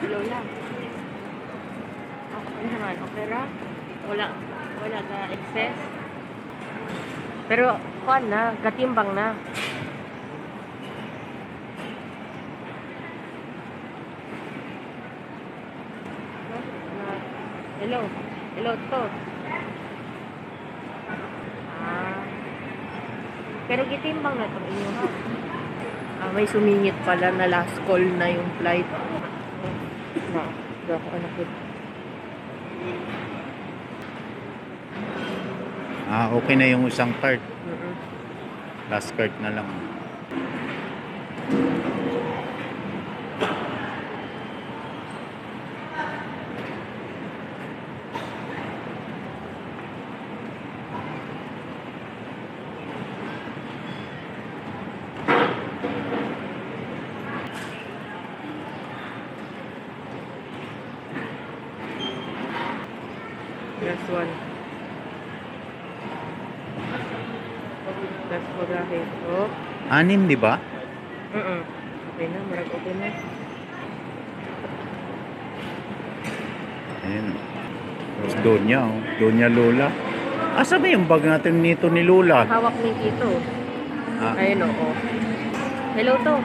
Lola. Okay naman, okay ra? Wala ka excess. Pero, kuan na, gatimbang na. Hello. Hello to. Pero gitimbang na itong inyo ha. May sumingit pala na last call na yung flight. Na, ako anak ko. Okay na yung isang card. Last card na lang. Last one. Last pagahe. Oh. 6, di ba? Okay na, marag okay na. Ayun. Tapos Donya, oh. Donya Lola. Asa ba yung bag natin nito ni Lola? Hawak ni Tito. Ayun oo. Hello to.